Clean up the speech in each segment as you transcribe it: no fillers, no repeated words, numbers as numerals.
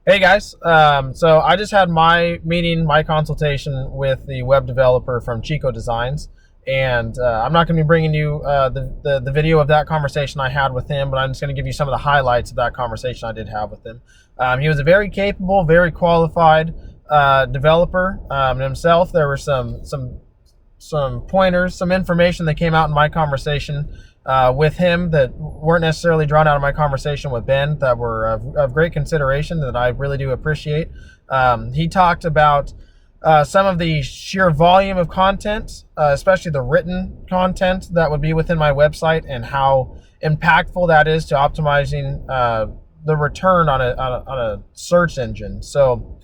Hey guys, so I just had my consultation with the web developer from Chico Designs, and I'm not going to be bringing you the video of that conversation I had with him, but I'm just going to give you some of the highlights of that conversation I did have with him. He was a very capable, very qualified developer himself. There were some pointers, some information that came out in my conversation with him that weren't necessarily drawn out of my conversation with Ben that were of great consideration that I really do appreciate. He talked about some of the sheer volume of content, especially the written content that would be within my website, and how impactful that is to optimizing the return on a search engine. So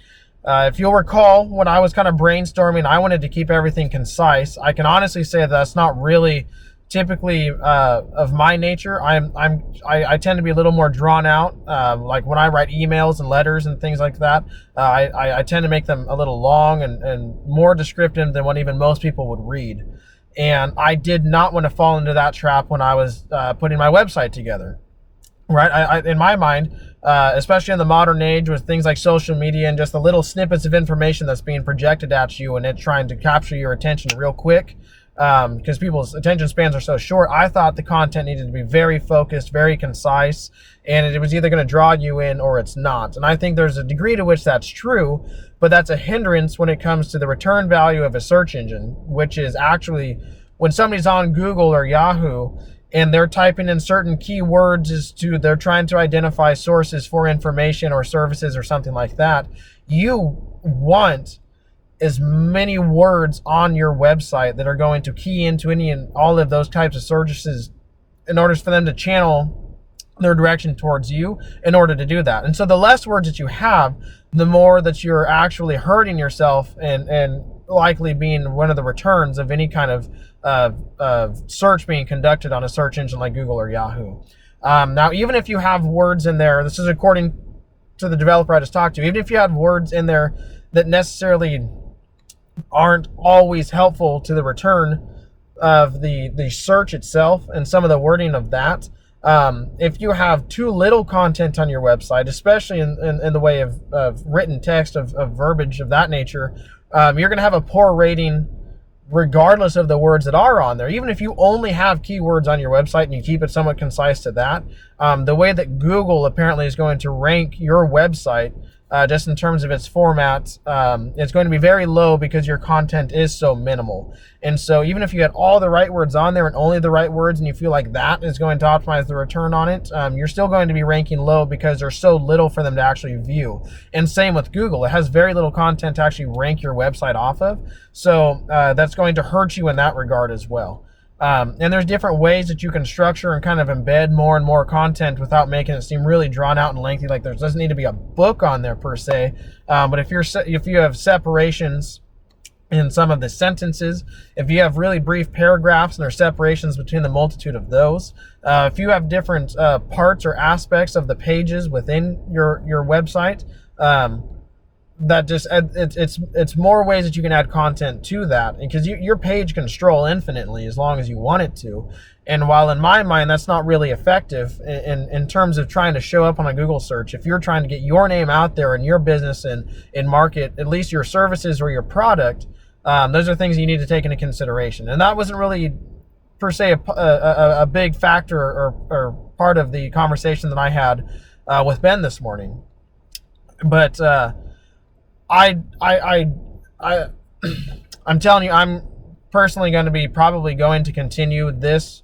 if you'll recall, when I was kind of brainstorming, I wanted to keep everything concise. I can honestly say that's not really typically of my nature. I tend to be a little more drawn out. Like when I write emails and letters and things like that, I tend to make them a little long and more descriptive than what even most people would read. And I did not want to fall into that trap when I was putting my website together. Right, in my mind, especially in the modern age with things like social media and just the little snippets of information that's being projected at you and it trying to capture your attention real quick, because people's attention spans are so short, I thought the content needed to be very focused, very concise, and it was either going to draw you in or it's not. And I think there's a degree to which that's true, but that's a hindrance when it comes to the return value of a search engine, which is actually when somebody's on Google or Yahoo and they're typing in certain keywords they're trying to identify sources for information or services or something like that. You want as many words on your website that are going to key into any and all of those types of services in order for them to channel their direction towards you in order to do that. And so the less words that you have, the more that you're actually hurting yourself and likely being one of the returns of any kind of search being conducted on a search engine like Google or Yahoo. Now, even if you have words in there, this is according to the developer I just talked to, even if you have words in there that necessarily aren't always helpful to the return of the search itself and some of the wording of that, if you have too little content on your website, especially in the way of written text, of verbiage of that nature, you're going to have a poor rating regardless of the words that are on there. Even if you only have keywords on your website and you keep it somewhat concise to that, the way that Google apparently is going to rank your website, just in terms of its format, it's going to be very low because your content is so minimal. And so even if you had all the right words on there and only the right words and you feel like that is going to optimize the return on it, you're still going to be ranking low because there's so little for them to actually view. And same with Google. It has very little content to actually rank your website off of. So that's going to hurt you in that regard as well. And there's different ways that you can structure and kind of embed more and more content without making it seem really drawn out and lengthy. Like there doesn't need to be a book on there per se, but if you have separations in some of the sentences, if you have really brief paragraphs and there's separations between the multitude of those, if you have different parts or aspects of the pages within your website, that just it's more ways that you can add content to that, because your page can stroll infinitely as long as you want it to. And while in my mind that's not really effective in terms of trying to show up on a Google search, if you're trying to get your name out there in your business and market at least your services or your product, those are things you need to take into consideration. And that wasn't really per se a big factor or part of the conversation that I had with Ben this morning. But I'm telling you, I'm personally going to be probably going to continue this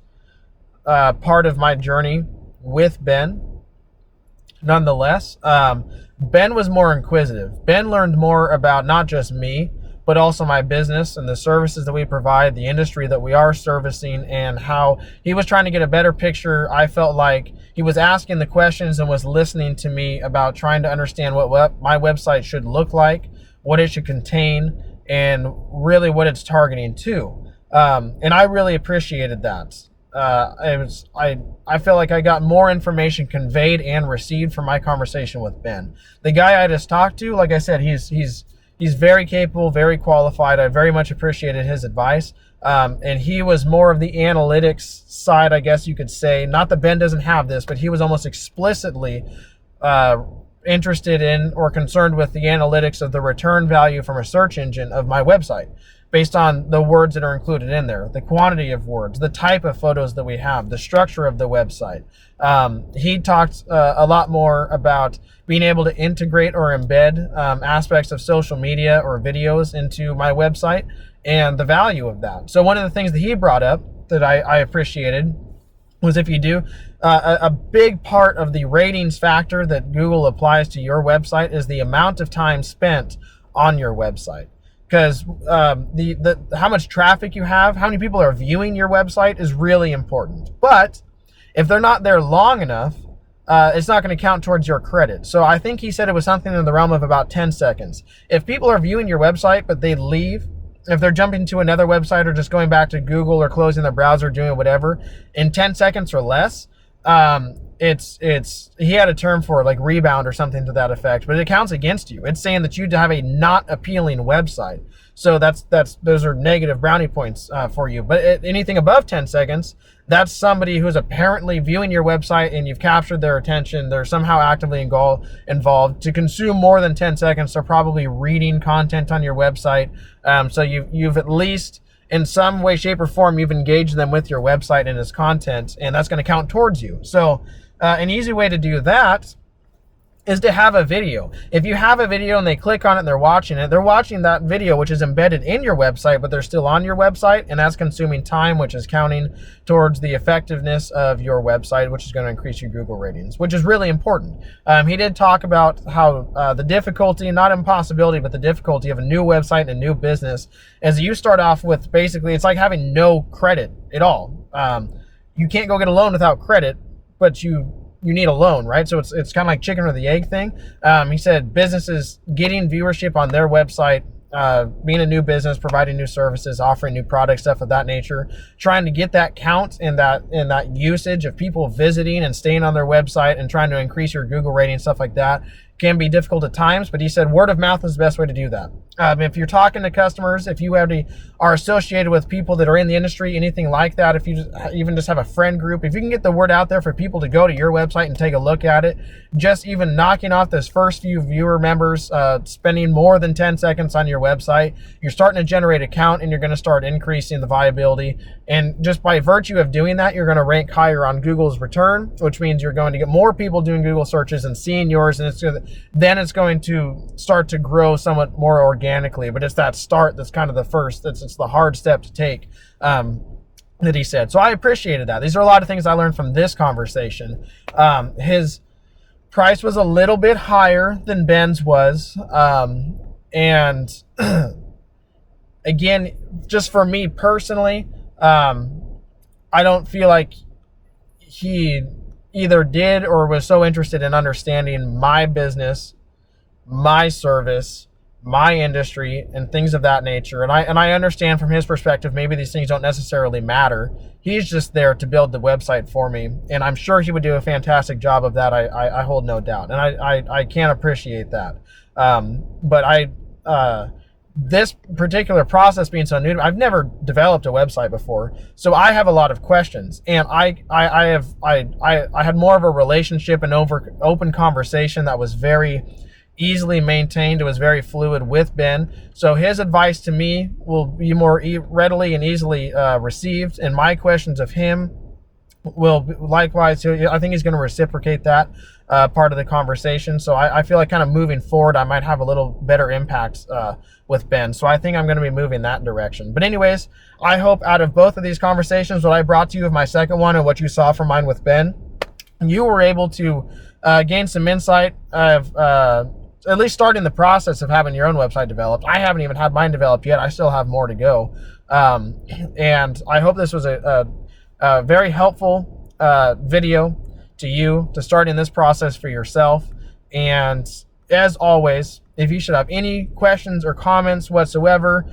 part of my journey with Ben. Nonetheless, Ben was more inquisitive. Ben learned more about not just me, but also my business and the services that we provide, the industry that we are servicing, and how he was trying to get a better picture. I felt like he was asking the questions and was listening to me about trying to understand what my website should look like, what it should contain, and really what it's targeting to. And I really appreciated that. I feel like I got more information conveyed and received from my conversation with Ben. The guy I just talked to, like I said, he's very capable, very qualified. I very much appreciated his advice. And he was more of the analytics side, I guess you could say. Not that Ben doesn't have this, but he was almost explicitly interested in or concerned with the analytics of the return value from a search engine of my website based on the words that are included in there, the quantity of words, the type of photos that we have, the structure of the website. He talked a lot more about being able to integrate or embed aspects of social media or videos into my website and the value of that. So one of the things that he brought up that I appreciated was, if you do, a big part of the ratings factor that Google applies to your website is the amount of time spent on your website. Because how much traffic you have, how many people are viewing your website is really important. But if they're not there long enough, it's not going to count towards your credit. So I think he said it was something in the realm of about 10 seconds. If people are viewing your website, but they leave, if they're jumping to another website or just going back to Google or closing their browser, doing whatever, in 10 seconds or less, he had a term for it, like rebound or something to that effect, but it counts against you. It's saying that you have a not appealing website. So those are negative brownie points for you. But anything above 10 seconds, that's somebody who's apparently viewing your website and you've captured their attention. They're somehow actively involved. To consume more than 10 seconds, they're probably reading content on your website. So you've at least, in some way, shape, or form, you've engaged them with your website and its content, and that's going to count towards you. So an easy way to do that is to have a video. If you have a video and they click on it and they're watching that video, which is embedded in your website, but they're still on your website, and that's consuming time, which is counting towards the effectiveness of your website, which is going to increase your Google ratings, which is really important. He did talk about how the difficulty, not impossibility, but the difficulty of a new website and a new business is you start off with, basically, it's like having no credit at all. You can't go get a loan without credit, but you need a loan, right? So it's kind of like chicken or the egg thing. He said businesses getting viewership on their website, being a new business, providing new services, offering new products, stuff of that nature, trying to get that count and that usage of people visiting and staying on their website and trying to increase your Google rating, stuff like that, can be difficult at times. But he said word of mouth is the best way to do that. If you're talking to customers, if you are associated with people that are in the industry, anything like that, if you even just have a friend group, if you can get the word out there for people to go to your website and take a look at it, just even knocking off those first few viewer members, spending more than 10 seconds on your website, you're starting to generate a count and you're going to start increasing the viability. And just by virtue of doing that, you're going to rank higher on Google's return, which means you're going to get more people doing Google searches and seeing yours, and then it's going to start to grow somewhat more organically. But it's that start that's kind of the first, it's the hard step to take, that he said. So I appreciated that. These are a lot of things I learned from this conversation. His price was a little bit higher than Ben's was. And again, just for me personally, I don't feel like he either did or was so interested in understanding my business, my service, my industry, and things of that nature. And I understand from his perspective, maybe these things don't necessarily matter. He's just there to build the website for me, and I'm sure he would do a fantastic job of that. I hold no doubt, and I can appreciate that. But this particular process being so new, I've never developed a website before, so I have a lot of questions, and I had more of a relationship and open conversation that was very easily maintained. It was very fluid with Ben. So his advice to me will be more readily and easily received, and my questions of him will likewise. I think he's going to reciprocate that part of the conversation. So I feel like kind of moving forward, I might have a little better impact with Ben. So I think I'm going to be moving that direction. But anyways, I hope out of both of these conversations, what I brought to you of my second one and what you saw from mine with Ben, you were able to gain some insight of at least starting the process of having your own website developed. I haven't even had mine developed yet. I still have more to go. And I hope this was a very helpful video to you to start in this process for yourself. And as always, if you should have any questions or comments whatsoever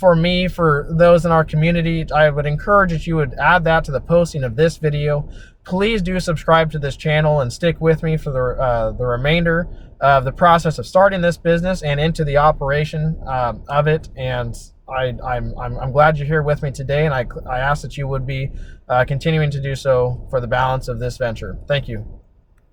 for me, for those in our community, I would encourage that you would add that to the posting of this video. Please do subscribe to this channel and stick with me for the remainder of the process of starting this business and into the operation of it. And I'm glad you're here with me today, and I ask that you would be continuing to do so for the balance of this venture. Thank you.